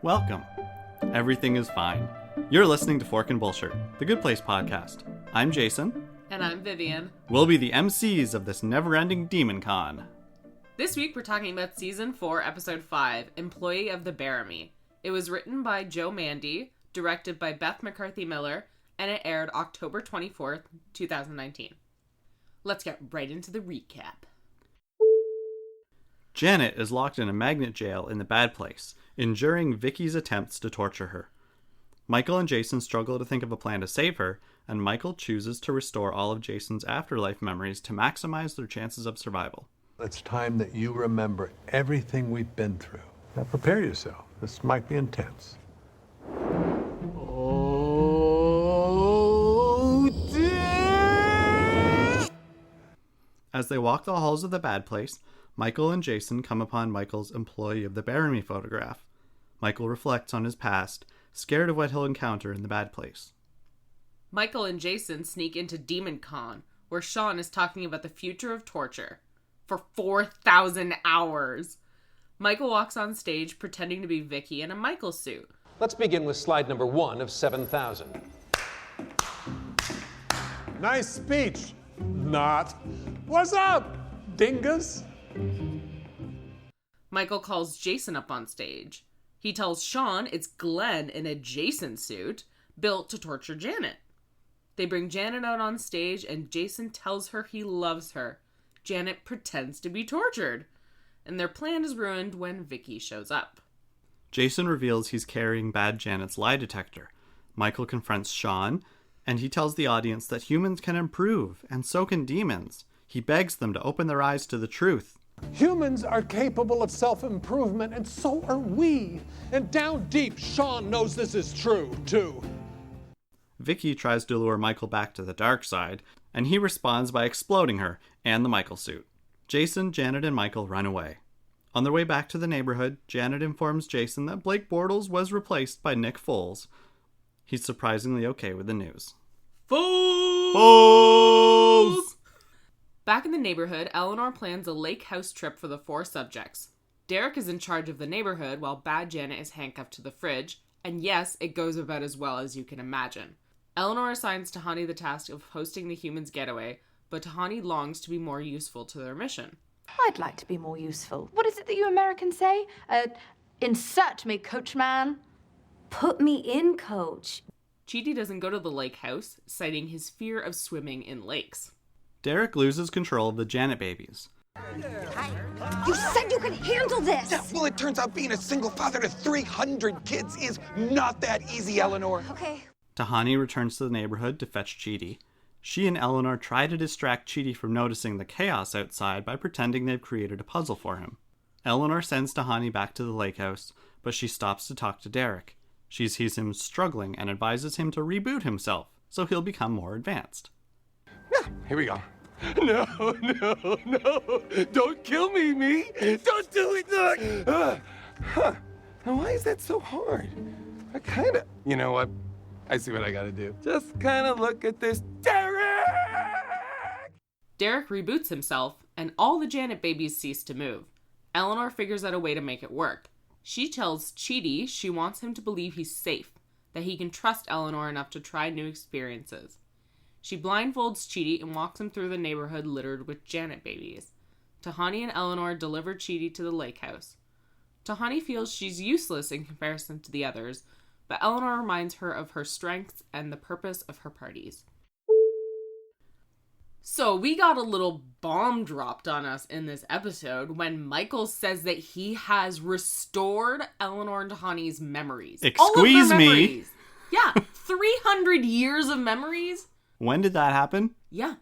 Welcome. Everything is fine. You're listening to Forkin Bullshirt, the Good Place podcast. I'm Jason. And I'm Vivienne. We'll be the MCs of this never-ending Demon Con. This week we're talking about Season 4, Episode 5, Employee of the Bearimy. It was written by Joe Mandy, directed by Beth McCarthy-Miller, and it aired October 24th, 2019. Let's get right into the recap. Janet is locked in a magnet jail in the Bad Place, enduring Vicky's attempts to torture her. Michael and Jason struggle to think of a plan to save her, and Michael chooses to restore all of Jason's afterlife memories to maximize their chances of survival. It's time that you remember everything we've been through. Now prepare yourself. This might be intense. Oh, dear! As they walk the halls of the Bad Place, Michael and Jason come upon Michael's employee of the Bearimy photograph. Michael reflects on his past, scared of what he'll encounter in the Bad Place. Michael and Jason sneak into Demon Con, where Sean is talking about the future of torture. For 4,000 hours. Michael walks on stage pretending to be Vicky in a Michael suit. Let's begin with slide number 1 of 7,000. Nice speech. Not. What's up, dingus? Michael calls Jason up on stage. He tells Sean it's Glenn in a Jason suit, built to torture Janet. They bring Janet out on stage and Jason tells her he loves her. Janet pretends to be tortured. And their plan is ruined when Vicky shows up. Jason reveals he's carrying Bad Janet's lie detector. Michael confronts Sean, and he tells the audience that humans can improve, and so can demons. He begs them to open their eyes to the truth. Humans are capable of self-improvement, and so are we. And down deep, Sean knows this is true, too. Vicky tries to lure Michael back to the dark side, and he responds by exploding her and the Michael suit. Jason, Janet, and Michael run away. On their way back to the neighborhood, Janet informs Jason that Blake Bortles was replaced by Nick Foles. He's surprisingly okay with the news. Foles! Back in the neighborhood, Eleanor plans a lake house trip for the 4 subjects. Derek is in charge of the neighborhood while Bad Janet is handcuffed to the fridge, and yes, it goes about as well as you can imagine. Eleanor assigns Tahani the task of hosting the humans' getaway, but Tahani longs to be more useful to their mission. I'd like to be more useful. What is it that you Americans say? Insert me, coachman. Put me in, coach. Chidi doesn't go to the lake house, citing his fear of swimming in lakes. Derek loses control of the Janet babies. You said you could handle this! Yeah, well, it turns out being a single father to 300 kids is not that easy, Eleanor. Okay. Tahani returns to the neighborhood to fetch Chidi. She and Eleanor try to distract Chidi from noticing the chaos outside by pretending they've created a puzzle for him. Eleanor sends Tahani back to the lake house, but she stops to talk to Derek. She sees him struggling and advises him to reboot himself, so he'll become more advanced. Yeah, here we go. No, don't kill me. Don't do it, Doc. Now, why is that so hard? You know what? I see what I gotta do. Just kind of look at this. Derek! Derek reboots himself, and all the Janet babies cease to move. Eleanor figures out a way to make it work. She tells Chidi she wants him to believe he's safe, that he can trust Eleanor enough to try new experiences. She blindfolds Chidi and walks him through the neighborhood littered with Janet babies. Tahani and Eleanor deliver Chidi to the lake house. Tahani feels she's useless in comparison to the others, but Eleanor reminds her of her strengths and the purpose of her parties. So we got a little bomb dropped on us in this episode when Michael says that he has restored Eleanor and Tahani's memories. Excuse me? Memories. Yeah, 300 years of memories. When did that happen? Yeah.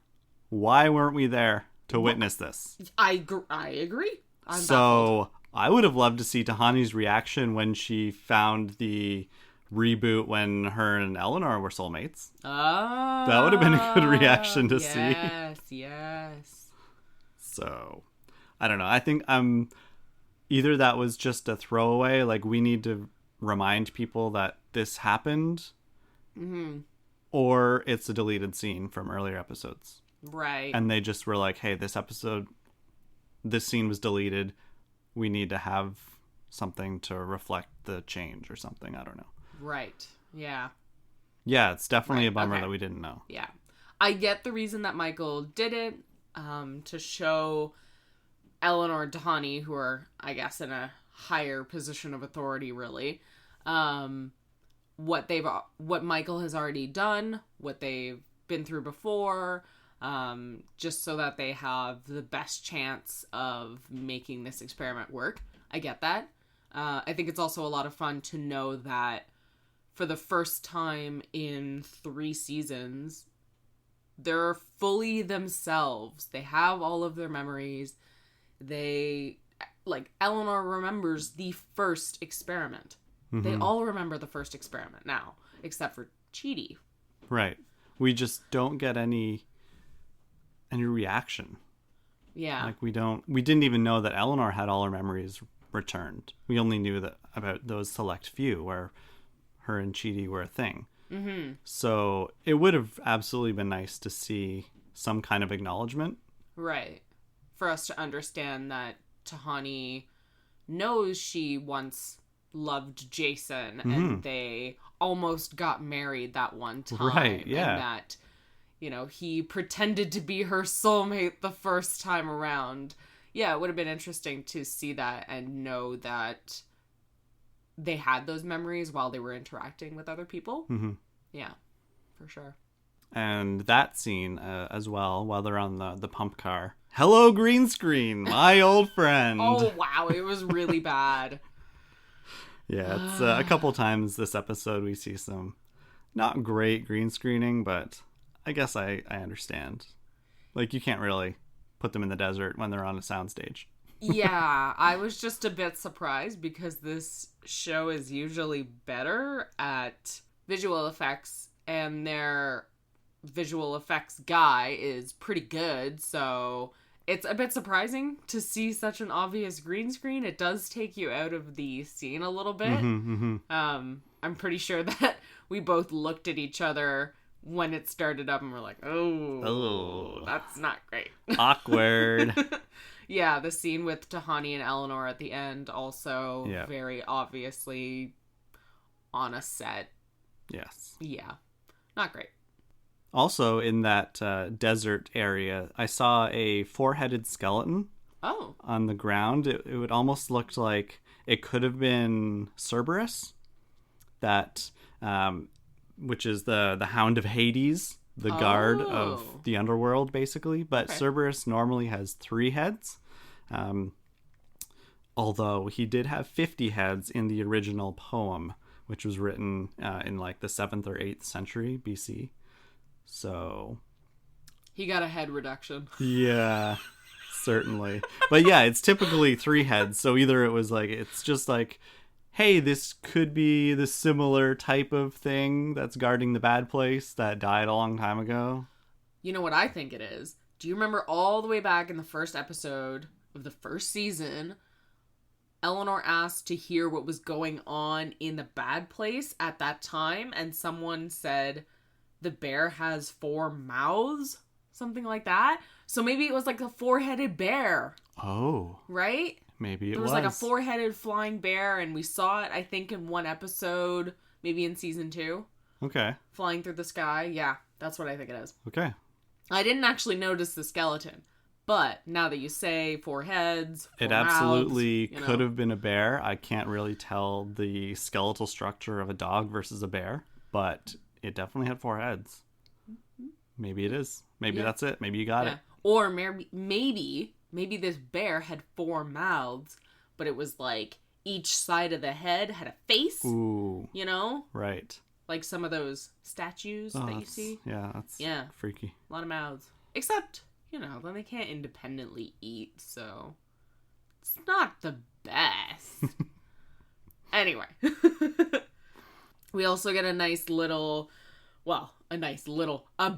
Why weren't we there to witness this? I agree. I'm so I would have loved to see Tahani's reaction when she found the reboot when her and Eleanor were soulmates. Oh. That would have been a good reaction to see. Yes. So, I don't know. I think either that was just a throwaway, like we need to remind people that this happened, or it's a deleted scene from earlier episodes. Right. And they just were like, hey, this scene was deleted. We need to have something to reflect the change or something. I don't know. Right. Yeah. Yeah, it's definitely Right, a bummer okay. that we didn't know. Yeah. I get the reason that Michael did it, to show Eleanor and Tahani, who are, I guess, in a higher position of authority, really, what Michael has already done, what they've been through before, just so that they have the best chance of making this experiment work. I get that. I think it's also a lot of fun to know that for the first time in 3 seasons, they're fully themselves. They have all of their memories. Eleanor remembers the first experiment. Mm-hmm. They all remember the first experiment now, except for Chidi. Right. We just don't get any reaction. Yeah. Like we didn't even know that Eleanor had all her memories returned. We only knew that about those select few where her and Chidi were a thing. Mm-hmm. So it would have absolutely been nice to see some kind of acknowledgement. Right. For us to understand that Tahani knows she once loved Jason and they almost got married that one time. Right, yeah. And that, he pretended to be her soulmate the first time around. Yeah, it would have been interesting to see that and know that they had those memories while they were interacting with other people. Mm-hmm. Yeah, for sure. And that scene as well, while they're on the pump car. Hello, green screen, my old friend. Oh, wow, it was really bad. Yeah, it's a couple times this episode we see some not great green screening, but I guess I understand. Like, you can't really put them in the desert when they're on a soundstage. Yeah, I was just a bit surprised because this show is usually better at visual effects and their visual effects guy is pretty good, so it's a bit surprising to see such an obvious green screen. It does take you out of the scene a little bit. I'm pretty sure that we both looked at each other when it started up and we're like, oh, that's not great. Awkward. Yeah, the scene with Tahani and Eleanor at the end also very obviously on a set. Yes. Yeah, not great. Also, in that desert area, I saw a 4-headed skeleton on the ground. It would almost looked like it could have been Cerberus, that which is the Hound of Hades, the guard of the underworld, basically. But Cerberus normally has 3 heads, although he did have 50 heads in the original poem, which was written in like the 7th or 8th century BC. So he got a head reduction. Yeah, certainly. But yeah, it's typically 3 heads. So either it was like, it's just like, hey, this could be the similar type of thing that's guarding the bad place that died a long time ago. You know what I think it is? Do you remember all the way back in the first episode of the first season, Eleanor asked to hear what was going on in the bad place at that time, and someone said the bear has 4 mouths? Something like that. So maybe it was like a 4-headed bear. Oh. Right? Maybe it was. There was like a 4-headed flying bear, and we saw it, I think, in one episode, maybe in season 2. Okay. Flying through the sky. Yeah, that's what I think it is. Okay. I didn't actually notice the skeleton, but now that you say 4 heads, 4 it absolutely mouths, could have been a bear. I can't really tell the skeletal structure of a dog versus a bear, but it definitely had 4 heads. Maybe it is. Maybe that's it. Maybe you got it. Or maybe this bear had 4 mouths, but it was like each side of the head had a face. Ooh. You know? Right. Like some of those statues that you see. Yeah, that's freaky. A lot of mouths. Except, then they can't independently eat, so it's not the best. Anyway. We also get a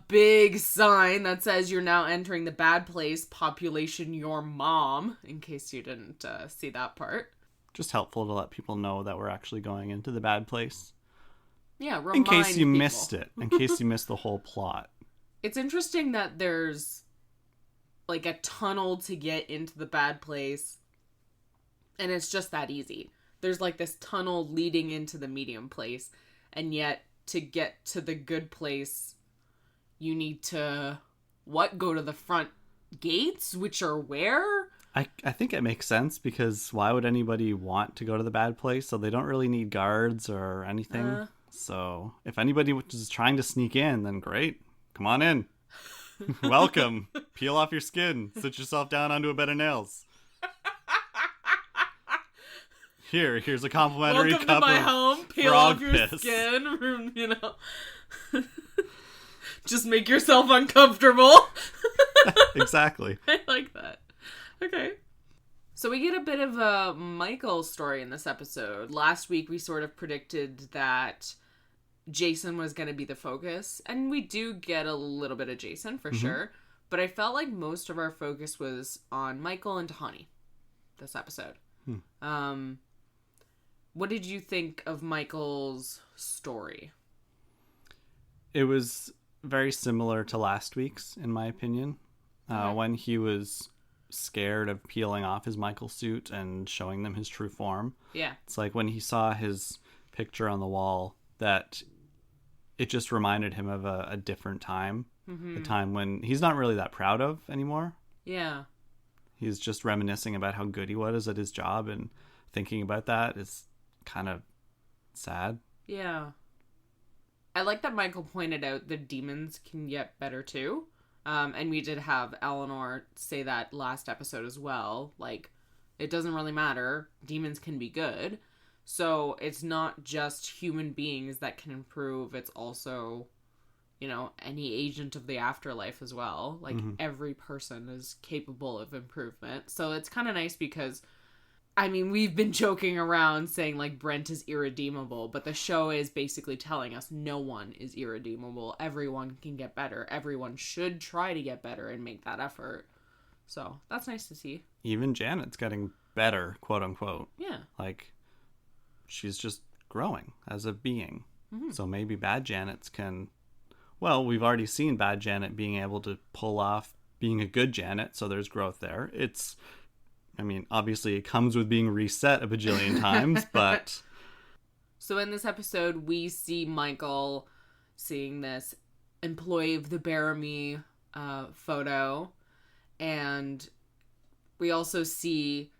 big sign that says you're now entering the bad place, population your mom, in case you didn't see that part. Just helpful to let people know that we're actually going into the bad place. Yeah, remind in case you people. Missed it. In case you missed the whole plot. It's interesting that there's like a tunnel to get into the bad place, and it's just that easy. there's like this tunnel leading into the medium place, and yet to get to the good place, you need to, go to the front gates, which are where? I think it makes sense, because why would anybody want to go to the bad place? So they don't really need guards or anything. So if anybody was trying to sneak in, then great. Come on in. Welcome. Peel off your skin. Sit yourself down onto a bed of nails. Here's a complimentary Welcome cup to my of home. Peel frog off your piss. skin. You know. Just make yourself uncomfortable. Exactly. I like that. Okay. So we get a bit of a Michael story in this episode. Last week we sort of predicted that Jason was going to be the focus, and we do get a little bit of Jason for sure, but I felt like most of our focus was on Michael and Tahani this episode. What did you think of Michael's story? It was very similar to last week's, in my opinion. When he was scared of peeling off his Michael suit and showing them his true form. Yeah. It's like when he saw his picture on the wall, that it just reminded him of a different time. A time when he's not really that proud of anymore. Yeah. He's just reminiscing about how good he was at his job, and thinking about that is kind of sad. Yeah. I like that Michael pointed out the demons can get better too. And we did have Eleanor say that last episode as well. Like, it doesn't really matter. Demons can be good. So it's not just human beings that can improve. It's also, you know, any agent of the afterlife as well. Like, every person is capable of improvement. So it's kind of nice because, I mean, we've been joking around saying, like, Brent is irredeemable, but the show is basically telling us no one is irredeemable. Everyone can get better. Everyone should try to get better and make that effort. So that's nice to see. Even Janet's getting better, quote unquote. Yeah. Like, she's just growing as a being. So maybe bad Janet's can... Well, we've already seen bad Janet being able to pull off being a good Janet, so there's growth there. It's... I mean, obviously it comes with being reset a bajillion times, but... So in this episode, we see Michael seeing this employee of the Bearimy photo, and we also see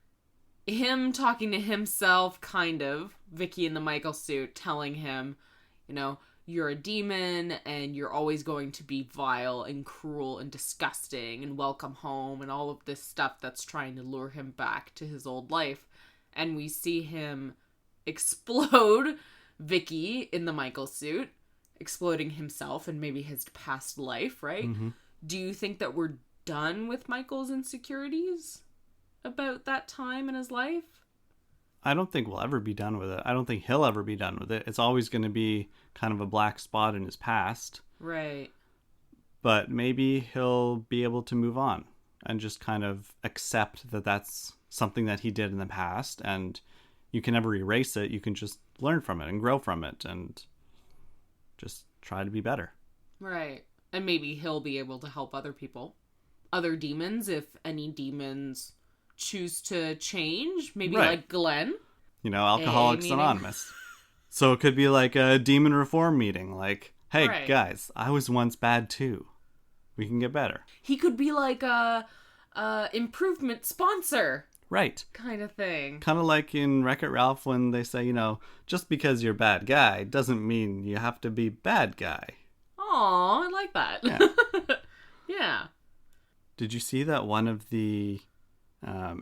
him talking to himself, kind of, Vicky in the Michael suit, telling him, you know, you're a demon and you're always going to be vile and cruel and disgusting and welcome home and all of this stuff that's trying to lure him back to his old life. And we see him explode Vicky in the Michael suit, exploding himself and maybe his past life, right? Do you think that we're done with Michael's insecurities about that time in his life? I don't think we'll ever be done with it. I don't think he'll ever be done with it. It's always going to be kind of a black spot in his past. Right. But maybe he'll be able to move on and just kind of accept that that's something that he did in the past, and you can never erase it. You can just learn from it and grow from it and just try to be better. Right. And maybe he'll be able to help other people. Other demons, if any demons choose to change. Maybe right. like Glenn. You know, Alcoholics Anonymous. So it could be like a demon reform meeting. Like, hey, right. guys, I was once bad too. We can get better. He could be like a improvement sponsor. Right. Kind of thing. Kind of like in Wreck-It Ralph when they say, you know, just because you're bad guy doesn't mean you have to be bad guy. Aw, I like that. Yeah. Yeah. Did you see that one of the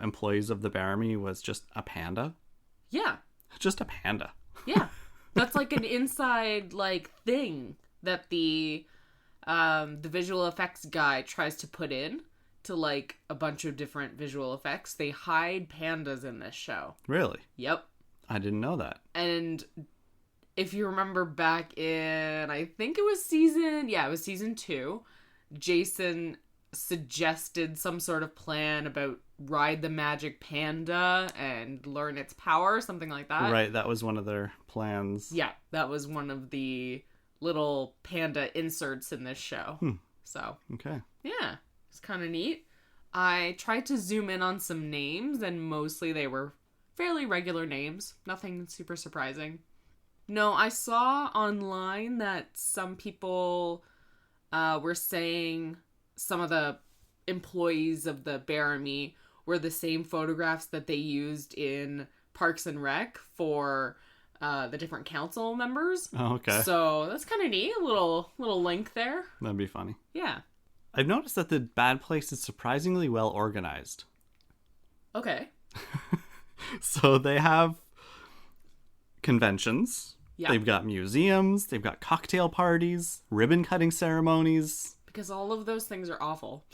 employees of the Bearimy was just a panda? Yeah. Just a panda. Yeah. That's like an inside like thing that the visual effects guy tries to put in to like a bunch of different visual effects. They hide pandas in this show. Really? Yep. I didn't know that. And if you remember back in, I think it was season 2, Jason suggested some sort of plan about ride the magic panda and learn its power, something like that. Right, that was one of their plans. Yeah, that was one of the little panda inserts in this show. So, okay. Yeah, it's kind of neat. I tried to zoom in on some names, and mostly they were fairly regular names. Nothing super surprising. No, I saw online that some people were saying some of the employees of the Bearimy were the same photographs that they used in Parks and Rec for the different council members. Oh, okay. So that's kind of neat. A little link there. That'd be funny. Yeah. I've noticed that the Bad Place is surprisingly well organized. Okay. So they have conventions. Yeah. They've got museums. They've got cocktail parties, ribbon cutting ceremonies. Because all of those things are awful.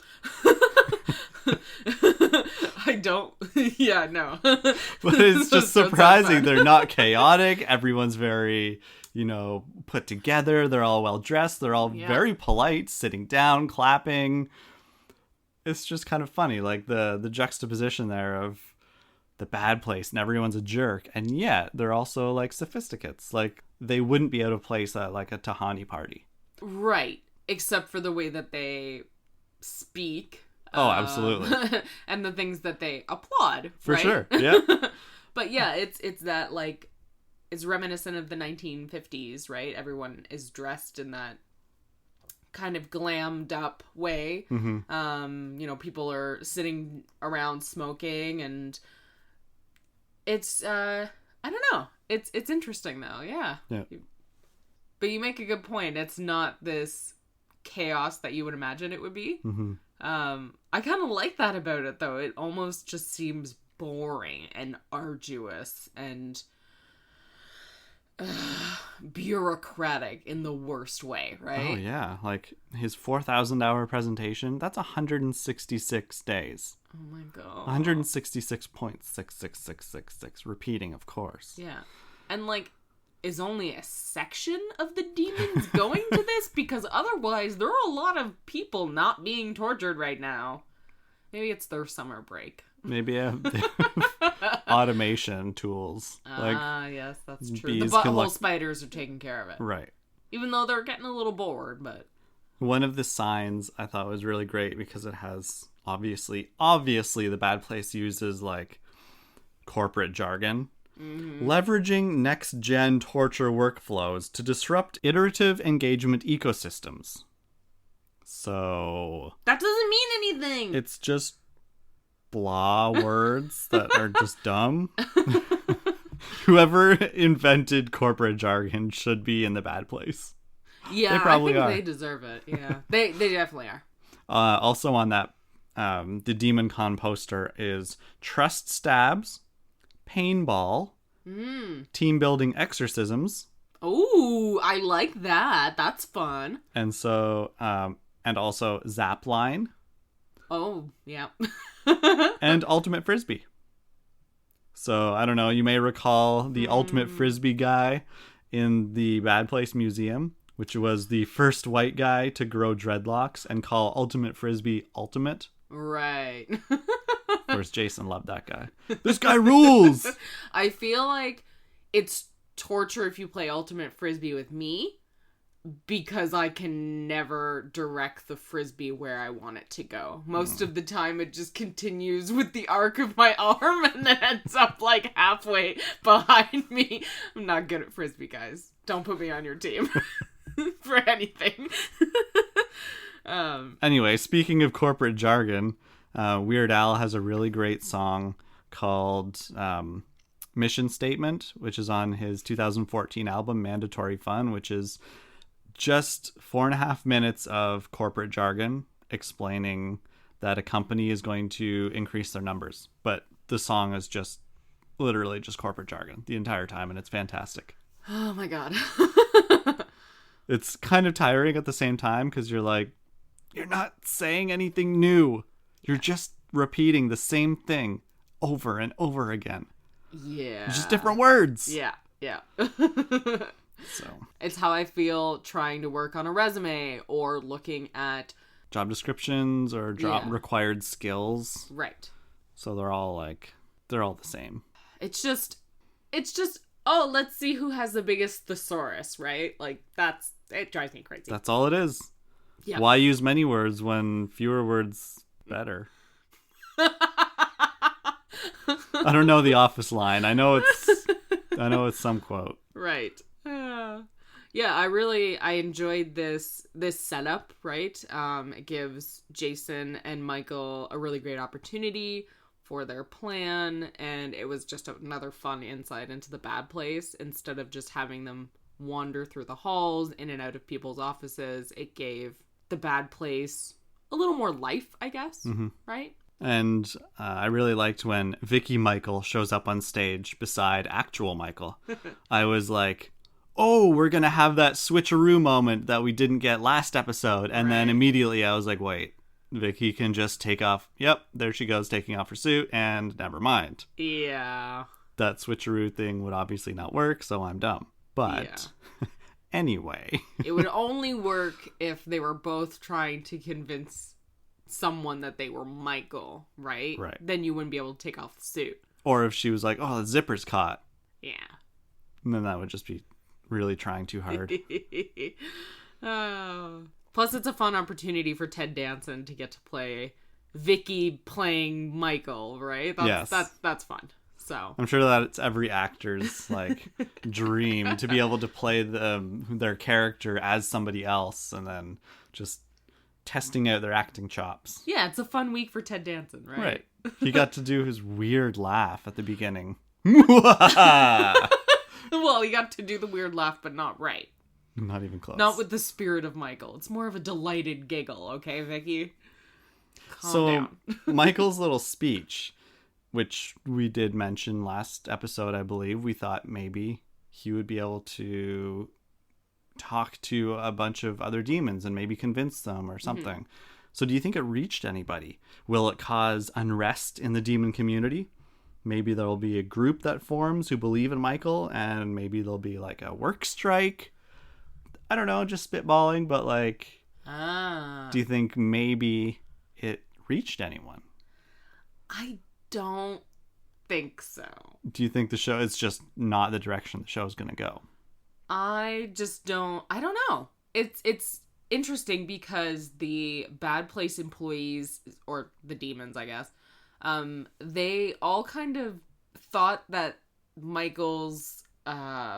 I don't. Yeah, no. But it's just Don't surprising. sound fun. They're not chaotic. Everyone's very, put together. They're all well dressed. They're all very polite, sitting down, clapping. It's just kind of funny, like the juxtaposition there of the Bad Place and everyone's a jerk, and yet they're also like sophisticates. Like they wouldn't be out of place at like a Tahani party. Right. Except for the way that they speak. Oh, absolutely. And the things that they applaud. For right? sure. Yeah. But yeah, it's that like, it's reminiscent of the 1950s, right? Everyone is dressed in that kind of glammed up way. Mm-hmm. People are sitting around smoking, and it's I don't know. It's interesting though, yeah. But you make a good point. It's not this chaos that you would imagine it would be. Mm-hmm. I kind of like that about it though. It almost just seems boring and arduous and bureaucratic in the worst way, right? Oh yeah, like his 4,000-hour presentation, that's 166 days. Oh my god. 166.66666, repeating, of course. Yeah. And like, is only a section of the demons going to this? Because otherwise there are a lot of people not being tortured right now. Maybe it's their summer break. Maybe they have automation tools. Yes, that's true. The bees butthole can look- spiders are taking care of it. Right. Even though they're getting a little bored, but... One of the signs I thought was really great because it has, obviously the Bad Place uses like corporate jargon. Mm-hmm. Leveraging next-gen torture workflows to disrupt iterative engagement ecosystems. So... That doesn't mean anything! It's just blah words that are just dumb. Whoever invented corporate jargon should be in the Bad Place. Yeah, They probably I think are. they deserve it. Yeah, they definitely are. Also on that, the Demon Con poster is trust stabs, painball, team building exorcisms. Ooh, I like that. That's fun. And so, and also zap line Oh, yeah. and ultimate frisbee. So I don't know, you may recall the ultimate frisbee guy in the Bad Place Museum, which was the first white guy to grow dreadlocks and call ultimate frisbee ultimate. Right. Of course, Jason loved that guy. This guy rules! I feel like it's torture if you play ultimate frisbee with me, because I can never direct the frisbee where I want it to go. Most of the time it just continues with the arc of my arm and then ends up like halfway behind me. I'm not good at frisbee, guys. Don't put me on your team for anything. Anyway, speaking of corporate jargon, Weird Al has a really great song called Mission Statement, which is on his 2014 album Mandatory Fun, which is just 4.5 minutes of corporate jargon explaining that a company is going to increase their numbers. But the song is just literally just corporate jargon the entire time, and it's fantastic. Oh my god. It's kind of tiring at the same time because you're like, you're not saying anything new. You're just repeating the same thing over and over again. Yeah. Just different words. Yeah, yeah. So, It's how I feel trying to work on a resume or looking at... job descriptions or job Yeah. required skills. Right. So they're all the same. It's just, oh, let's see who has the biggest thesaurus, right? Like, it drives me crazy. That's all it is. Yeah. Why use many words when fewer words better? I don't know the Office line. I know it's some quote. Right. Yeah, I enjoyed this setup, right? It gives Jason and Michael a really great opportunity for their plan, and it was just another fun insight into the bad place. Instead of just having them wander through the halls, in and out of people's offices, it gave the bad place a little more life, I guess, right? And I really liked when Vicky Michael shows up on stage beside actual Michael. I was like, oh, we're going to have that switcheroo moment that we didn't get last episode. And then immediately I was like, wait, Vicky can just take off. Yep, there she goes, taking off her suit, and never mind. Yeah. That switcheroo thing would obviously not work, so I'm dumb. But anyway. It would only work if they were both trying to convince someone that they were Michael, right? Right. Then you wouldn't be able to take off the suit. Or if she was like, oh, the zipper's caught. Yeah. And then that would just be really trying too hard. Plus, it's a fun opportunity for Ted Danson to get to play Vicky playing Michael, right? That's fun. So I'm sure that it's every actor's like dream to be able to play their character as somebody else, and then just testing out their acting chops. Yeah, it's a fun week for Ted Danson, right? Right. He got to do his weird laugh at the beginning. Well, he got to do the weird laugh, but not right. Not even close. Not with the spirit of Michael. It's more of a delighted giggle, okay, Vicky? Calm down. Michael's little speech, which we did mention last episode, I believe, we thought maybe he would be able to talk to a bunch of other demons and maybe convince them or something. So do you think it reached anybody? Will it cause unrest in the demon community? Maybe there'll be a group that forms who believe in Michael, and maybe there'll be like a work strike. I don't know, just spitballing, but like, do you think maybe it reached anyone? I don't think so. Do you think the show is just not the direction the show's going to go? I don't know. It's interesting because the bad place employees, or the demons, I guess, they all kind of thought that Michael's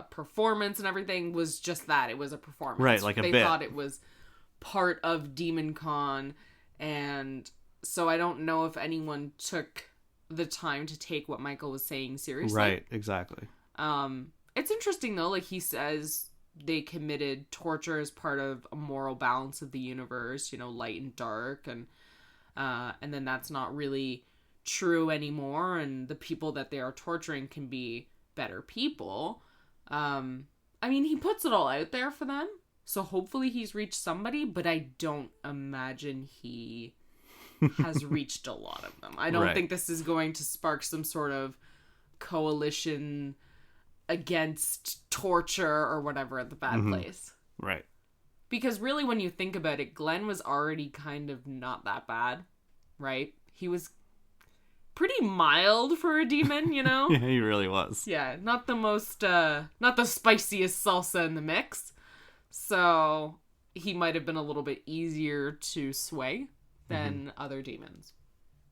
performance and everything was just that. It was a performance. Right, like a bit. bit. They thought it was part of Demon Con, and so I don't know if anyone took the time to take what Michael was saying seriously. Right, exactly. It's interesting though, like he says they committed torture as part of a moral balance of the universe, light and dark, and then that's not really true anymore, and the people that they are torturing can be better people. I mean, he puts it all out there for them, so hopefully he's reached somebody, but I don't imagine he has reached a lot of them. I don't think this is going to spark some sort of coalition against torture or whatever at the bad place. Right. Because really, when you think about it, Glenn was already kind of not that bad, right? He was pretty mild for a demon, Yeah, he really was. Yeah, not the most, not the spiciest salsa in the mix. So he might have been a little bit easier to sway than other demons.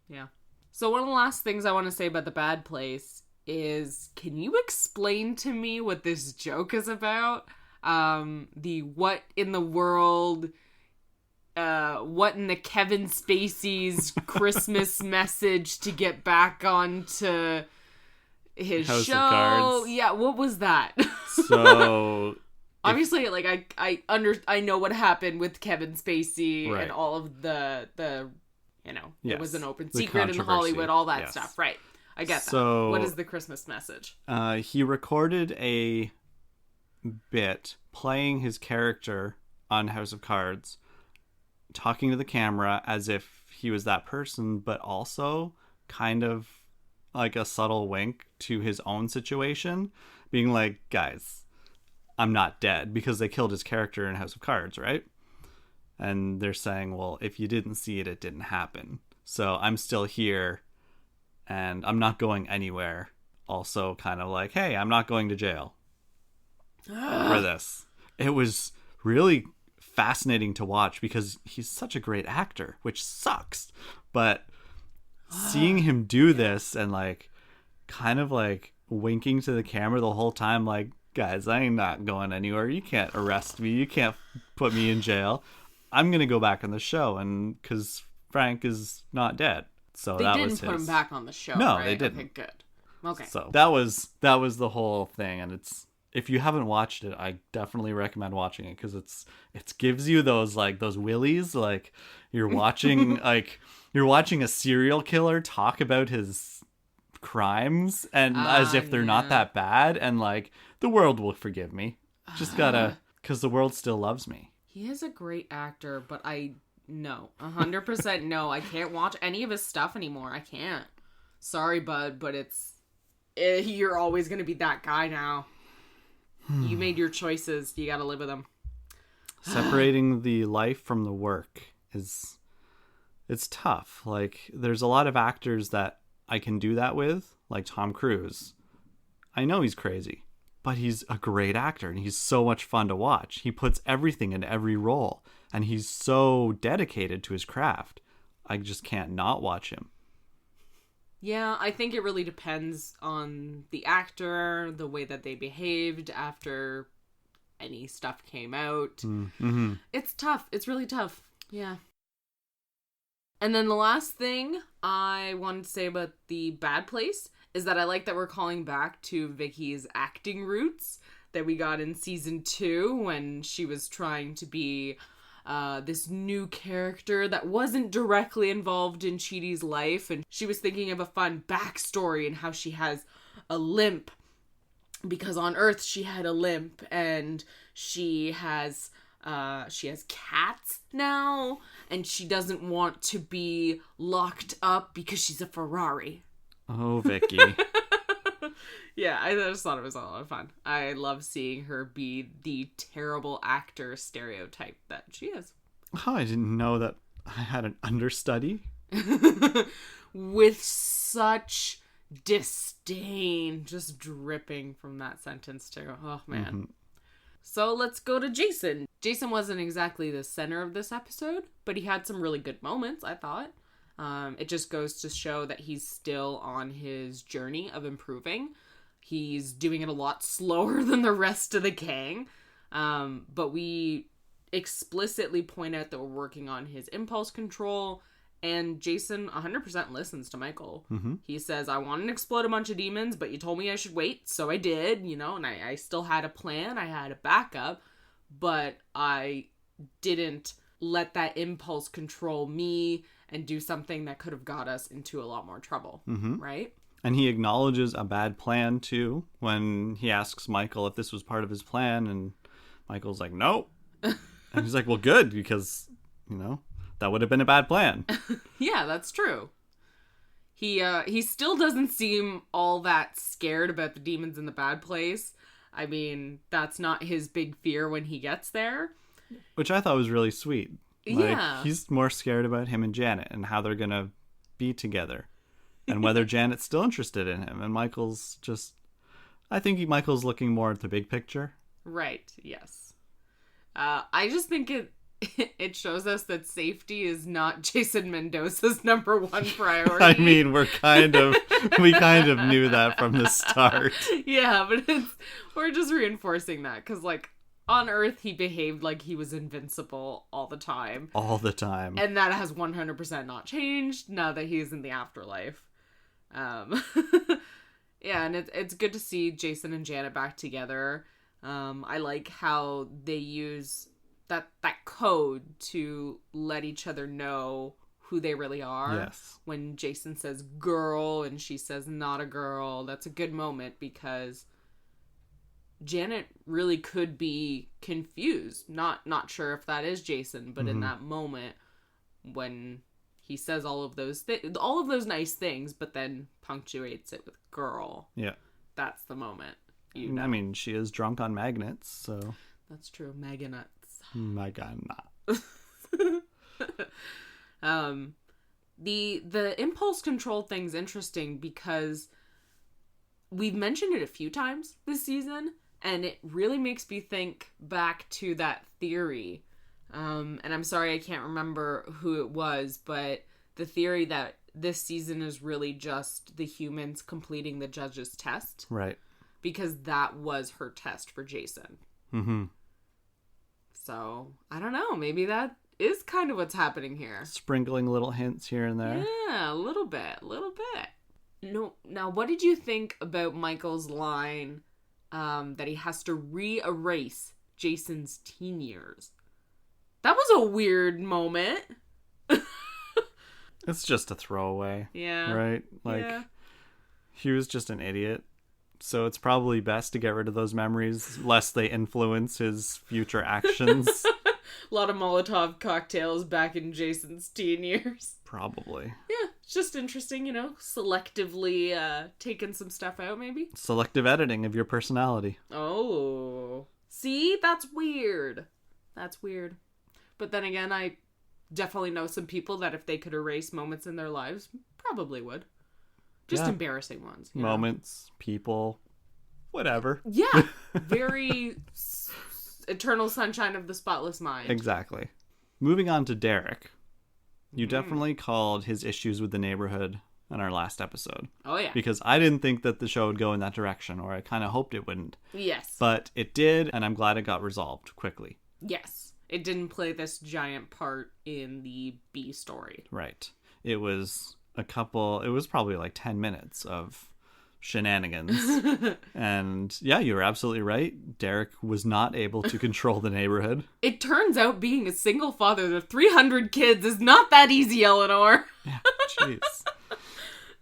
Yeah. So one of the last things I want to say about the bad place is, can you explain to me what this joke is about? The what in the world, what in the Kevin Spacey's Christmas message to get back onto his House show? of Cards. Yeah, what was that? So obviously, like I know what happened with Kevin Spacey and all of the it was an open secret in Hollywood, all that stuff, right? I get that. So, what is the Christmas message? He recorded a bit playing his character on House of Cards, talking to the camera as if he was that person, but also kind of like a subtle wink to his own situation, being like, guys, I'm not dead, because they killed his character in House of Cards, right? And they're saying, well, if you didn't see it, it didn't happen. So I'm still here, and I'm not going anywhere. Also kind of like, hey, I'm not going to jail for this. It was really fascinating to watch because he's such a great actor, which sucks. But seeing him do this and like kind of like winking to the camera the whole time, like, guys, I ain't not going anywhere. You can't arrest me. You can't put me in jail. I'm going to go back on the show, and because Frank is not dead. So they that didn't was put him back on the show, No, right? they didn't. Okay, good. Okay. So that was the whole thing, and it's, if you haven't watched it, I definitely recommend watching it, because it gives you those willies, like you're watching you're watching a serial killer talk about his crimes, and as if they're not that bad, and like, the world will forgive me. Just gotta, because the world still loves me. He is a great actor, but 100% no. I can't watch any of his stuff anymore. I can't. Sorry, bud, but you're always gonna be that guy now. You made your choices. You gotta live with them. Separating the life from the work it's tough. Like, there's a lot of actors that I can do that with, like Tom Cruise. I know he's crazy, but he's a great actor, and he's so much fun to watch. He puts everything in every role, and he's so dedicated to his craft. I just can't not watch him. Yeah, I think it really depends on the actor, the way that they behaved after any stuff came out. Mm-hmm. It's tough. It's really tough. Yeah. And then the last thing I wanted to say about The Bad Place is that I like that we're calling back to Vicky's acting roots that we got in season 2 when she was trying to be this new character that wasn't directly involved in Chidi's life, and she was thinking of a fun backstory and how she has a limp because on Earth she had a limp, and she has cats now, and she doesn't want to be locked up because she's a Ferrari. Oh, Vicky. Yeah, I just thought it was a lot of fun. I love seeing her be the terrible actor stereotype that she is. Oh, I didn't know that I had an understudy. With such disdain just dripping from that sentence too. Oh, man. Mm-hmm. So let's go to Jason. Jason wasn't exactly the center of this episode, but he had some really good moments, I thought. It just goes to show that he's still on his journey of improving. He's doing it a lot slower than the rest of the gang. But we explicitly point out that we're working on his impulse control. And Jason 100% listens to Michael. Mm-hmm. He says, I wanted to explode a bunch of demons, but you told me I should wait. So I did, and I still had a plan. I had a backup. But I didn't let that impulse control me and do something that could have got us into a lot more trouble. Mm-hmm. Right? And he acknowledges a bad plan, too, when he asks Michael if this was part of his plan. And Michael's like, no. And he's like, well, good, because, that would have been a bad plan. Yeah, that's true. He still doesn't seem all that scared about the demons in the bad place. I mean, that's not his big fear when he gets there. Which I thought was really sweet. Yeah. He's more scared about him and Janet and how they're going to be together. And whether Janet's still interested in him. And Michael's Michael's looking more at the big picture. Right, yes. I just think it shows us that safety is not Jason Mendoza's number one priority. I mean, we kind of knew that from the start. Yeah, but we're just reinforcing that because, like, on Earth, he behaved like he was invincible all the time. All the time. And that has 100% not changed now that he's in the afterlife. Yeah, and it's good to see Jason and Janet back together. I like how they use that code to let each other know who they really are. Yes. When Jason says girl and she says not a girl, that's a good moment because Janet really could be confused. Not sure if that is Jason, but in that moment when he says all of those nice things, but then punctuates it with girl. Yeah. That's the moment. I mean, she is drunk on magnets, so. That's true. Maggonuts. Magana. The impulse control thing's interesting because we've mentioned it a few times this season, and it really makes me think back to that theory. And I'm sorry I can't remember who it was, but the theory that this season is really just the humans completing the judge's test. Right. Because that was her test for Jason. Mm-hmm. So, I don't know. Maybe that is kind of what's happening here. Sprinkling little hints here and there. Yeah, a little bit. No, now, what did you think about Michael's line that he has to re-erase Jason's teen years? That was a weird moment. It's just a throwaway. Yeah. Right? Like, he was just an idiot. So it's probably best to get rid of those memories, lest they influence his future actions. A lot of Molotov cocktails back in Jason's teen years. Probably. Yeah, it's just interesting, selectively taking some stuff out, maybe. Selective editing of your personality. Oh. See? That's weird. But then again, I definitely know some people that if they could erase moments in their lives, probably would. Just embarrassing ones. Moments, people, whatever. Yeah. Very eternal sunshine of the spotless mind. Exactly. Moving on to Derek. You definitely called his issues with the neighborhood in our last episode. Oh, yeah. Because I didn't think that the show would go in that direction, or I kind of hoped it wouldn't. Yes. But it did, and I'm glad it got resolved quickly. Yes. It didn't play this giant part in the B story. Right. It was probably like 10 minutes of shenanigans. And yeah, you were absolutely right. Derek was not able to control the neighborhood. It turns out being a single father to 300 kids is not that easy, Eleanor. Yeah, jeez.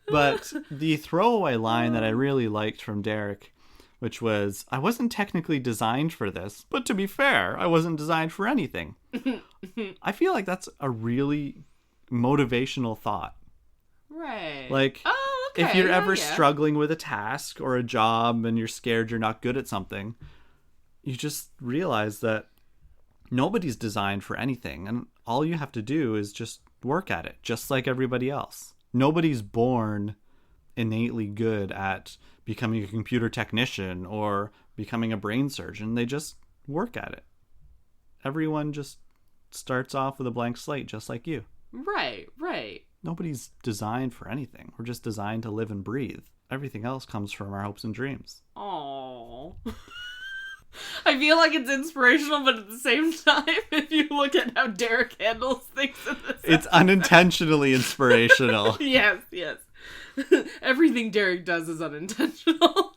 But the throwaway line that I really liked from Derek, which was, I wasn't technically designed for this, but to be fair, I wasn't designed for anything. I feel like that's a really motivational thought. Right. Like, okay, if you're ever struggling with a task or a job and you're scared you're not good at something, you just realize that nobody's designed for anything. And all you have to do is just work at it, just like everybody else. Nobody's born innately good at becoming a computer technician or becoming a brain surgeon. They just work at it. Everyone just starts off with a blank slate, just like you. Right. Nobody's designed for anything. We're just designed to live and breathe. Everything else comes from our hopes and dreams. Aww. I feel like it's inspirational, but at the same time, if you look at how Derek handles things in this It's unintentionally inspirational. Yes. Everything Derek does is unintentional.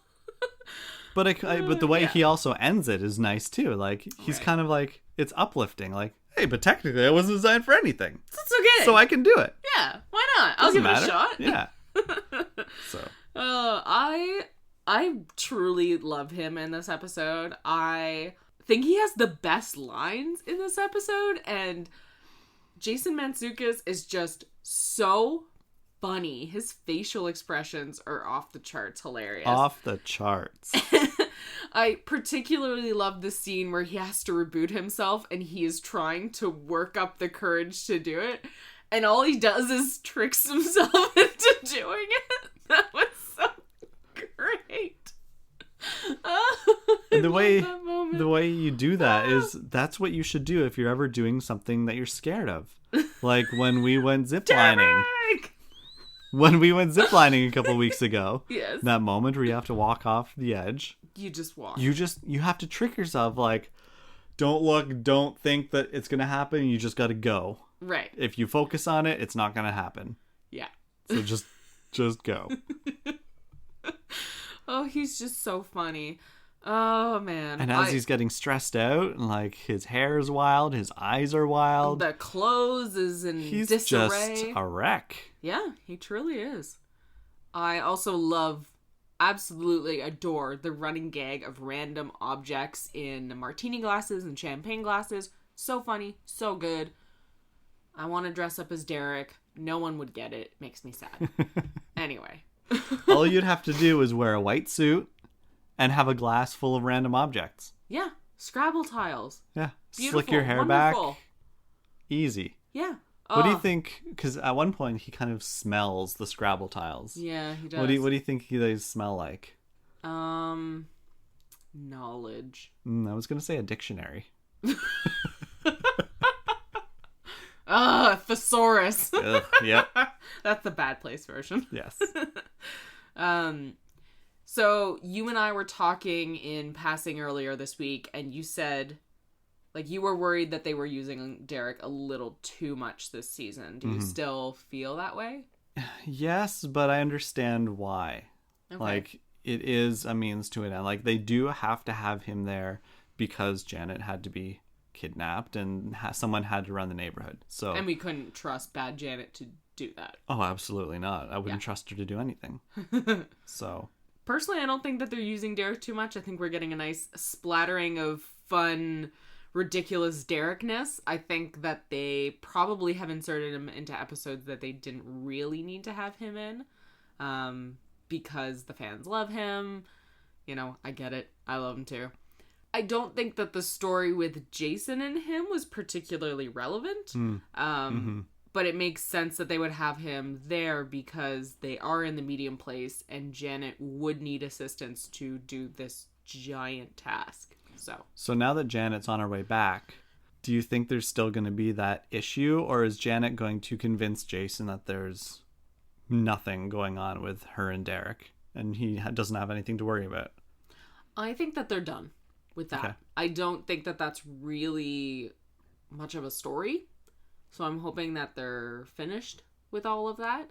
But the way he also ends it is nice too. Like, he's kind of like, it's uplifting. Like, hey, but technically I wasn't designed for anything. That's okay. So I can do it. Yeah, why not? I'll give it a shot. Yeah. So. I truly love him in this episode. I think he has the best lines in this episode, and Jason Mantzoukas is just so funny. His facial expressions are off the charts hilarious. Off the charts. I particularly love the scene where he has to reboot himself and he is trying to work up the courage to do it. And all he does is tricks himself into doing it. That was so great. And the way you do that is, that's what you should do if you're ever doing something that you're scared of. Like when we went ziplining. When we went ziplining a couple weeks ago. Yes. That moment where you have to walk off the edge. You just walk. You have to trick yourself, like, don't look, don't think that it's going to happen. You just got to go. Right. If you focus on it, it's not going to happen. Yeah. So just go. Oh, he's just so funny. Oh, man. And as he's getting stressed out, and like, his hair is wild, his eyes are wild. The clothes is in he's disarray. Just a wreck. Yeah, he truly is. I also absolutely adore the running gag of random objects in martini glasses and champagne glasses. So funny, so good. I want to dress up as Derek. No one would get it. Makes me sad. Anyway. All you'd have to do is wear a white suit and have a glass full of random objects. Yeah. Scrabble tiles. Yeah. Beautiful. Slick your hair Wonderful. back. Easy. Yeah. What do you think? Because at one point he kind of smells the Scrabble tiles. Yeah, he does. What do you think they smell like? Knowledge. I was going to say a dictionary. thesaurus. Ugh, yep. That's the bad place version. Yes. So you and I were talking in passing earlier this week, and you said, like, you were worried that they were using Derek a little too much this season. Do you still feel that way? Yes, but I understand why. Okay. Like, it is a means to an end. Like, they do have to have him there because Janet had to be kidnapped and someone had to run the neighborhood. So, and we couldn't trust bad Janet to do that. oh, absolutely not. I wouldn't trust her to do anything. So, personally, I don't think that they're using Derek too much. I think we're getting a nice splattering of fun, ridiculous Derekness. I think that they probably have inserted him into episodes that they didn't really need to have him in, because the fans love him. You know, I get it. I love him too. I don't think that the story with Jason and him was particularly relevant. But it makes sense that they would have him there because they are in the medium place and Janet would need assistance to do this giant task. So now that Janet's on her way back, do you think there's still going to be that issue, or is Janet going to convince Jason that there's nothing going on with her and Derek and he doesn't have anything to worry about? I think that they're done with that. Okay. I don't think that that's really much of a story. So I'm hoping that they're finished with all of that.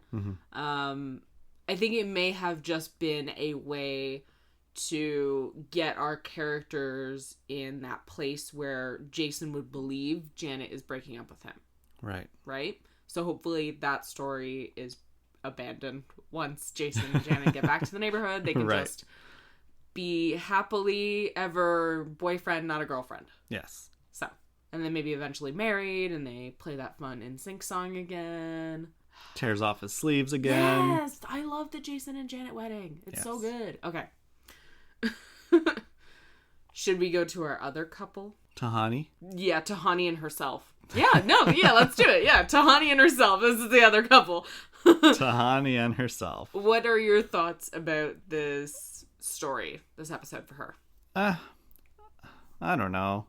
I think it may have just been a way to get our characters in that place where Jason would believe Janet is breaking up with him. Right? So hopefully that story is abandoned once Jason and Janet get back to the neighborhood. They can just be happily ever boyfriend, not a girlfriend. Yes. So, and then maybe eventually married and they play that fun NSYNC song again. Tears off his sleeves again. Yes! I love the Jason and Janet wedding. It's so good. Okay. Should we go to our other couple? Tahani? Yeah, Tahani and herself. Yeah, no, yeah, let's do it. Yeah, Tahani and herself. This is the other couple. Tahani and herself. What are your thoughts about this story, this episode for her? I don't know.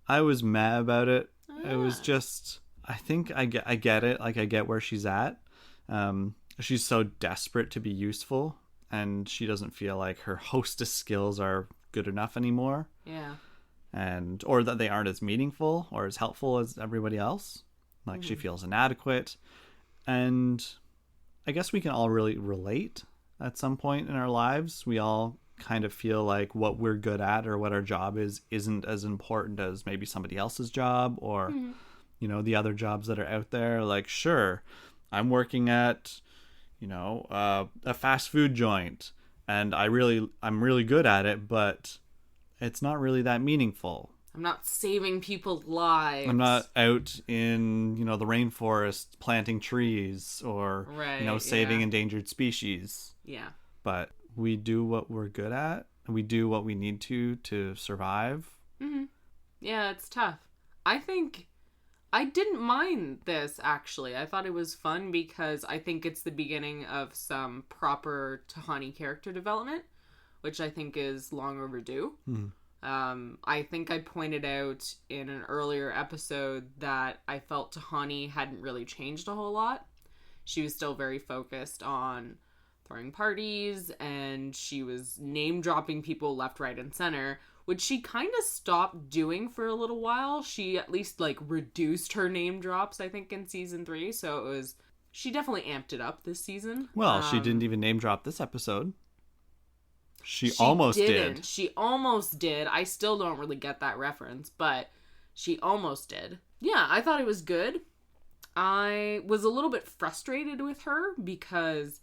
I was mad about it. It was just, I think I get it. Like, I get where she's at. She's so desperate to be useful, and she doesn't feel like her hostess skills are good enough anymore. Yeah. Or that they aren't as meaningful or as helpful as everybody else. Like, she feels inadequate. And I guess we can all really relate at some point in our lives. We all kind of feel like what we're good at or what our job is isn't as important as maybe somebody else's job or, you know, the other jobs that are out there. Like, sure, I'm working at, you know, a fast food joint and I'm really good at it, but it's not really that meaningful. I'm not saving people's lives. I'm not out in, you know, the rainforest planting trees or, you know, saving endangered species. Yeah. But we do what we're good at. We do what we need to survive. Mm-hmm. Yeah, it's tough. I think I didn't mind this, actually. I thought it was fun because I think it's the beginning of some proper Tahani character development, which I think is long overdue. Mm-hmm. I think I pointed out in an earlier episode that I felt Tahani hadn't really changed a whole lot. She was still very focused on throwing parties, and she was name-dropping people left, right, and center, which she kind of stopped doing for a little while. She at least, like, reduced her name drops, I think, in season 3, so she definitely amped it up this season. Well, she didn't even name drop this episode. She almost did. She almost did. I still don't really get that reference, but she almost did. Yeah, I thought it was good. I was a little bit frustrated with her because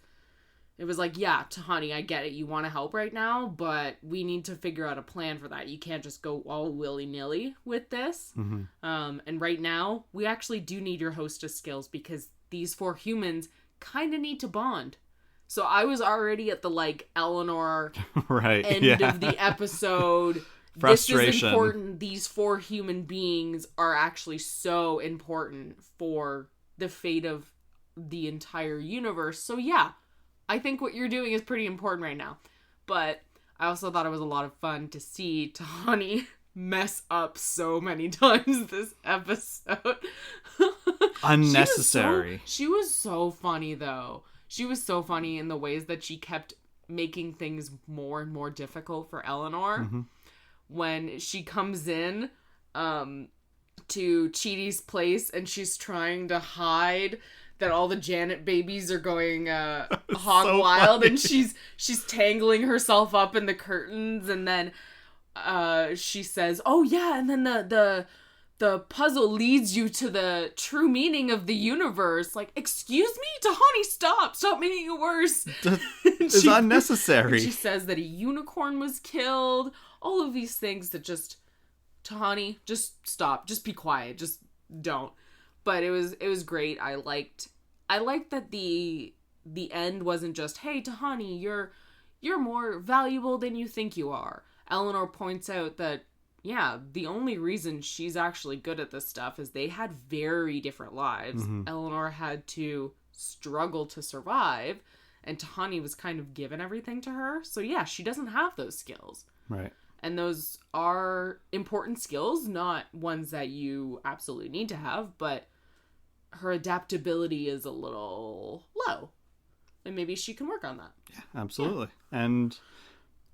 it was like, yeah, Tahani, I get it. You want to help right now, but we need to figure out a plan for that. You can't just go all willy-nilly with this. Mm-hmm. And right now, we actually do need your hostess skills because these 4 humans kind of need to bond. So I was already at the, like, Eleanor end of the episode. Frustration. This is important. These 4 human beings are actually so important for the fate of the entire universe. So yeah, I think what you're doing is pretty important right now. But I also thought it was a lot of fun to see Tahani mess up so many times this episode. Unnecessary. She was so funny, though. She was so funny in the ways that she kept making things more and more difficult for Eleanor. Mm-hmm. When she comes in to Chidi's place and she's trying to hide that all the Janet babies are going hog so wild, funny. and she's tangling herself up in the curtains, and then she says, "Oh yeah," and then the puzzle leads you to the true meaning of the universe. Like, excuse me, Tahani, stop making it worse. It's unnecessary. She says that a unicorn was killed. All of these things that just, Tahani, just stop, just be quiet, just don't. But it was great. I liked that the end wasn't just, hey, Tahani, you're more valuable than you think you are. Eleanor points out that, yeah, the only reason she's actually good at this stuff is they had very different lives. Mm-hmm. Eleanor had to struggle to survive, and Tahani was kind of given everything to her. So yeah, she doesn't have those skills. Right. And those are important skills, not ones that you absolutely need to have, but her adaptability is a little low. And maybe she can work on that. Yeah, absolutely. Yeah. And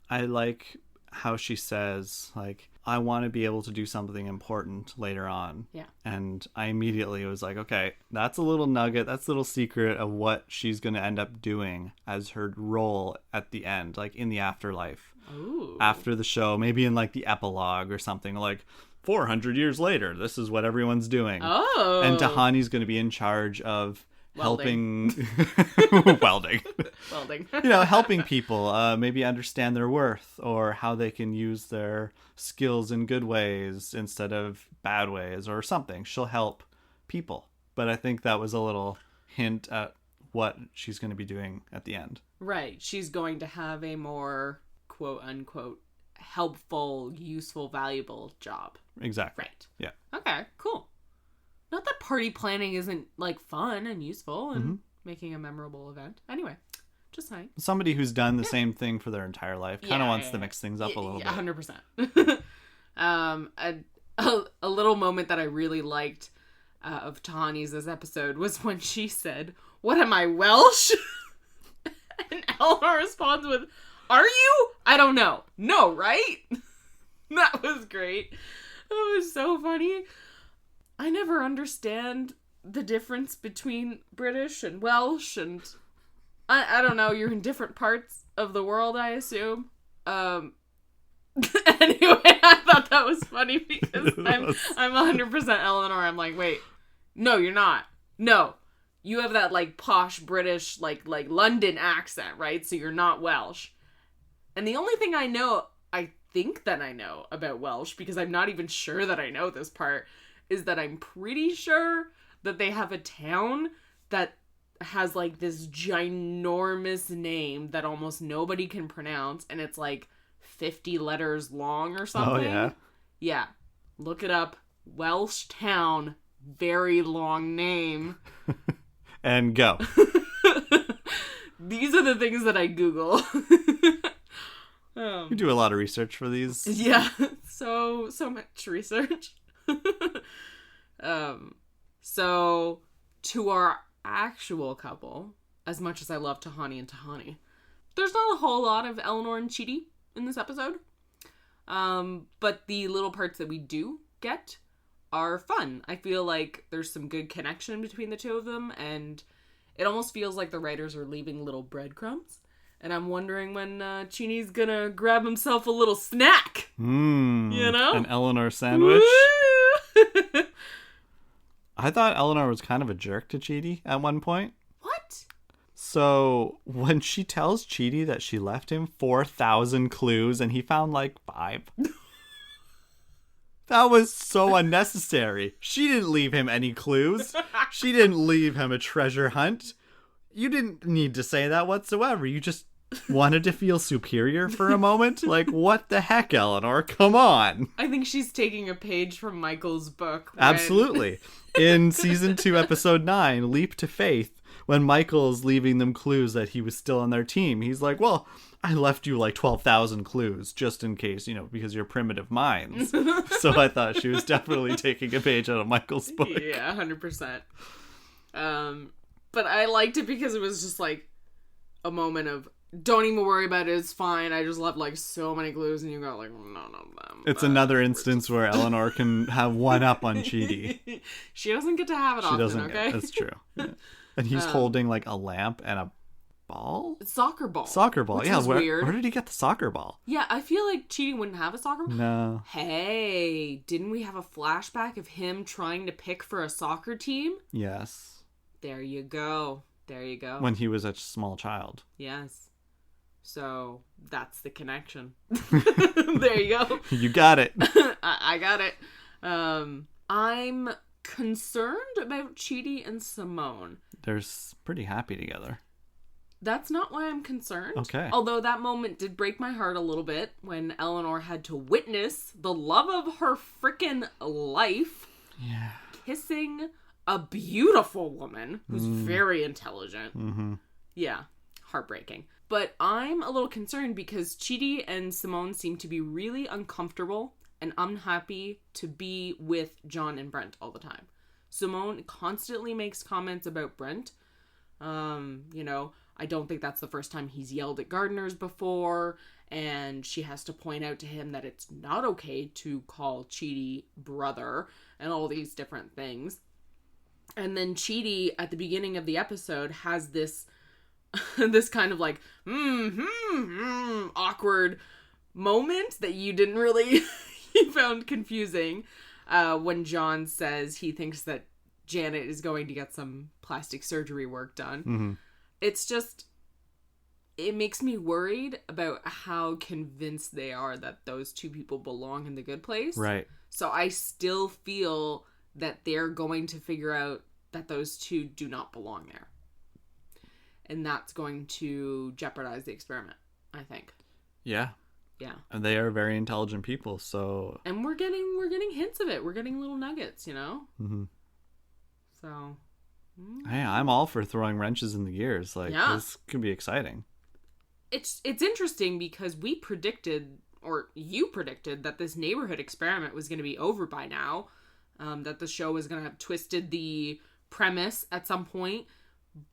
I like how she says, like, I want to be able to do something important later on. Yeah. And I immediately was like, okay, that's a little nugget. That's a little secret of what she's going to end up doing as her role at the end, like in the afterlife. Ooh. After the show, maybe in like the epilogue or something, like 400 years later, this is what everyone's doing. Oh. And Tahani's going to be in charge of helping welding. Helping people maybe understand their worth or how they can use their skills in good ways instead of bad ways or something. She'll help people. But I think that was a little hint at what she's going to be doing at the end. Right. She's going to have a more quote unquote helpful, useful, valuable job. Exactly. Right. Yeah. Okay, cool. Not that party planning isn't like fun and useful and making a memorable event. Anyway, just saying. Somebody who's done the same thing for their entire life kind of wants to mix things up a little bit. 100%. A little moment that I really liked of Tahani's this episode was when she said, "What am I, Welsh?" And Eleanor responds with, "Are you? I don't know. No, right?" That was great. That was so funny. I never understand the difference between British and Welsh, and I don't know, you're in different parts of the world, I assume. Anyway, I thought that was funny because I'm 100% Eleanor. I'm like, wait, no, you're not. No, you have that like posh British, like London accent, right? So you're not Welsh. And the only thing I think that I know about Welsh, because I'm not even sure that I know this part, is that I'm pretty sure that they have a town that has like this ginormous name that almost nobody can pronounce, and it's like 50 letters long or something. Oh, yeah? Yeah. Look it up. Welsh town. Very long name. And go. These are the things that I Google. You do a lot of research for these. Yeah. So much research. So to our actual couple, as much as I love Tahani and Tahani, there's not a whole lot of Eleanor and Chidi in this episode. But the little parts that we do get are fun. I feel like there's some good connection between the two of them, and it almost feels like the writers are leaving little breadcrumbs. And I'm wondering when Chidi's gonna grab himself a little snack. You know? An Eleanor sandwich. Woo! I thought Eleanor was kind of a jerk to Chidi at one point. What? So when she tells Chidi that she left him 4,000 clues and he found like 5. That was so unnecessary. She didn't leave him any clues. She didn't leave him a treasure hunt. You didn't need to say that whatsoever. You just wanted to feel superior for a moment. Like, what the heck, Eleanor? Come on. I think she's taking a page from Michael's book. Absolutely. In season 2, episode 9, Leap to Faith, when Michael's leaving them clues that he was still on their team, he's like, well, I left you like 12,000 clues just in case, because you're primitive minds. So I thought she was definitely taking a page out of Michael's book. Yeah, 100%. But I liked it because it was just like a moment of, don't even worry about it, it's fine. I just left like so many clues and you got like none of them. It's another instance where Eleanor can have one up on Chidi. She doesn't get to have it often, okay? That's true. Yeah. And he's holding like a lamp and a ball? Soccer ball. Soccer ball, which yeah. was weird. Where did he get the soccer ball? Yeah, I feel like Chidi wouldn't have a soccer ball. No. Hey, didn't we have a flashback of him trying to pick for a soccer team? Yes. There you go. There you go. When he was a small child. Yes. So, that's the connection. There you go. You got it. I got it. I'm concerned about Chidi and Simone. They're pretty happy together. That's not why I'm concerned. Okay. Although that moment did break my heart a little bit when Eleanor had to witness the love of her frickin' life kissing a beautiful woman who's very intelligent. Mm-hmm. Yeah, heartbreaking. But I'm a little concerned because Chidi and Simone seem to be really uncomfortable and unhappy to be with John and Brent all the time. Simone constantly makes comments about Brent. I don't think that's the first time he's yelled at gardeners before, and she has to point out to him that it's not okay to call Chidi brother and all these different things. And then Chidi, at the beginning of the episode, has this this kind of like awkward moment that you didn't really you found confusing when John says he thinks that Janet is going to get some plastic surgery work done. Mm-hmm. It's just, it makes me worried about how convinced they are that those two people belong in the good place. Right. So I still feel that they're going to figure out that those two do not belong there. And that's going to jeopardize the experiment, I think. Yeah. Yeah. And they are very intelligent people, so... And we're getting hints of it. We're getting little nuggets, Mm-hmm. So... Hey, I'm all for throwing wrenches in the gears. This could be exciting. It's interesting because we predicted, or you predicted, that this neighborhood experiment was going to be over by now. That the show was going to have twisted the premise at some point.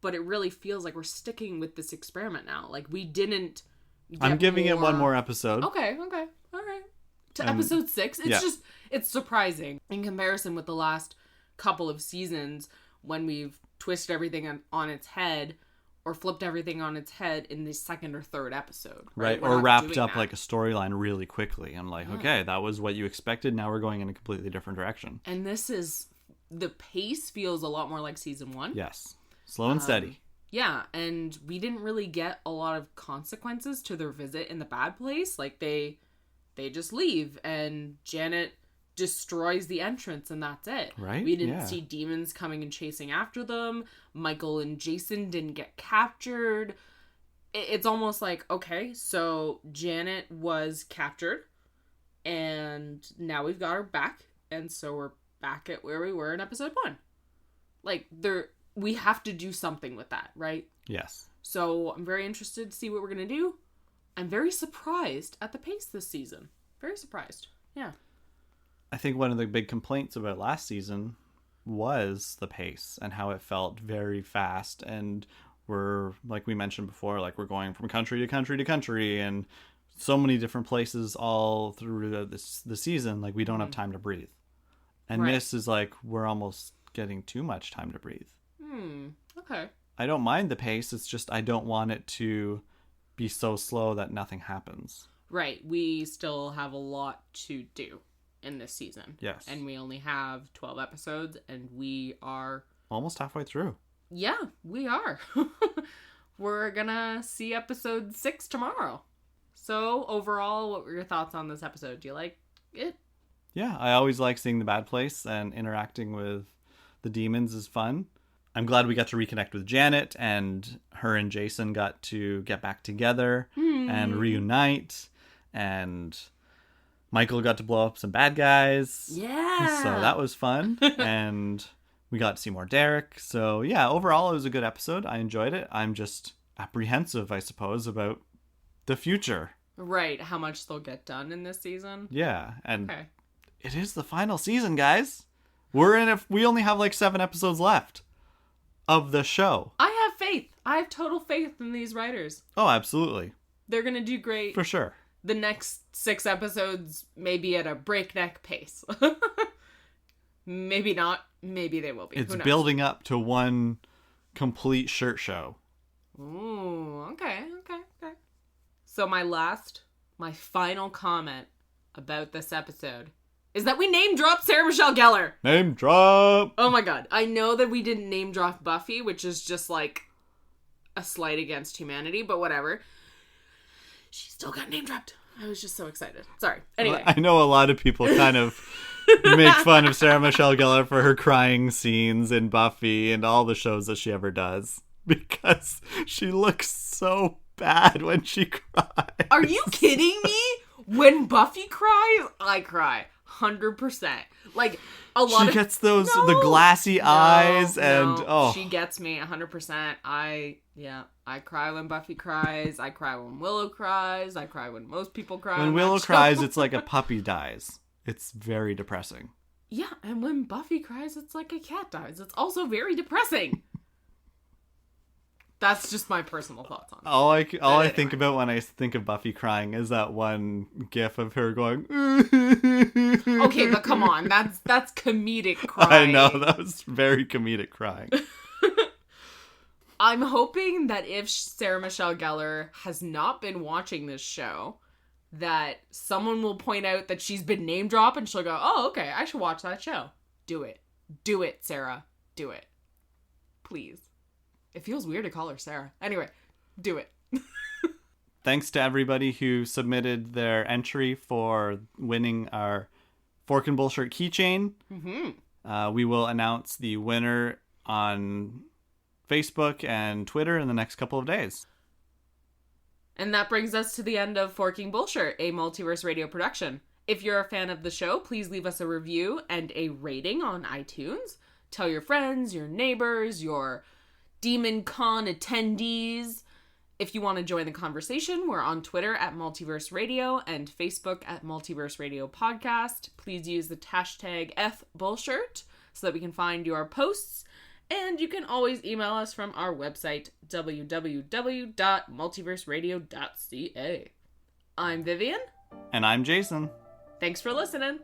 But it really feels like we're sticking with this experiment now. Like, we didn't I'm giving it one more episode. Okay. All right. To episode 6. It's surprising in comparison with the last couple of seasons when we've twisted everything on its head or flipped everything on its head in the second or third episode. Right. Or wrapped up like a storyline really quickly. I'm like, okay, that was what you expected. Now we're going in a completely different direction. And the pace feels a lot more like season 1. Yes. Slow and steady. Yeah, and we didn't really get a lot of consequences to their visit in the bad place. Like, they just leave, and Janet destroys the entrance, and that's it. Right? We didn't see demons coming and chasing after them. Michael and Jason didn't get captured. It's almost like, okay, so Janet was captured, and now we've got her back, and so we're back at where we were in episode 1. Like, we have to do something with that, right? Yes. So I'm very interested to see what we're going to do. I'm very surprised at the pace this season. Very surprised. Yeah. I think one of the big complaints about last season was the pace and how it felt very fast. And we're, like we mentioned before, like we're going from country to country to country and so many different places all through the season. Like, we don't have time to breathe. And this is like, we're almost getting too much time to breathe. Okay. I don't mind the pace. It's just I don't want it to be so slow that nothing happens. Right. We still have a lot to do in this season. Yes. And we only have 12 episodes, and we are... almost halfway through. Yeah, we are. We're gonna see episode 6 tomorrow. So, overall, what were your thoughts on this episode? Do you like it? Yeah, I always like seeing the bad place, and interacting with the demons is fun. I'm glad we got to reconnect with Janet, and her and Jason got to get back together and reunite, and Michael got to blow up some bad guys. Yeah. So that was fun, and we got to see more Derek. So yeah, overall it was a good episode. I enjoyed it. I'm just apprehensive, I suppose, about the future. Right, how much they'll get done in this season. Yeah, and Okay. it is the final season, guys. We only have like 7 episodes left of the show. I have faith. I have total faith in these writers. Oh, absolutely. They're going to do great. For sure. The next 6 episodes may be at a breakneck pace. Maybe not. Maybe they will be. It's Who knows? building up to one complete shirt show. Ooh, okay. So my final comment about this episode is that we name dropped Sarah Michelle Gellar. Name drop! Oh my god. I know that we didn't name drop Buffy, which is just like a slight against humanity, but whatever. She still got name dropped. I was just so excited. Sorry. Anyway. I know a lot of people kind of make fun of Sarah Michelle Gellar for her crying scenes in Buffy and all the shows that she ever does. Because she looks so bad when she cries. Are you kidding me? When Buffy cries, I cry. 100%. Like, a lot she gets those, the glassy eyes and, oh. She gets me 100%. I cry when Buffy cries. I cry when Willow cries. I cry when most people cry. When Willow cries, it's like a puppy dies. It's very depressing. Yeah, and when Buffy cries, it's like a cat dies. It's also very depressing. That's just my personal thoughts on it. All I think about when I think of Buffy crying is that one gif of her going. Okay, but come on, that's comedic crying. I know, that was very comedic crying. I'm hoping that if Sarah Michelle Gellar has not been watching this show, that someone will point out that she's been name dropped and she'll go, oh, okay, I should watch that show. Do it. Do it, Sarah. Do it. Please. It feels weird to call her Sarah. Anyway, do it. Thanks to everybody who submitted their entry for winning our Forkin Bullshirt keychain. Mm-hmm. We will announce the winner on Facebook and Twitter in the next couple of days. And that brings us to the end of Forkin Bullshirt, a Multiverse Radio production. If you're a fan of the show, please leave us a review and a rating on iTunes. Tell your friends, your neighbors, your Demon Con attendees. If you want to join the conversation, we're on Twitter at Multiverse Radio and Facebook at Multiverse Radio Podcast. Please use the hashtag #FBullshirt so that we can find your posts. And you can always email us from our website, www.multiverseradio.ca. I'm Vivienne. And I'm Jason. Thanks for listening.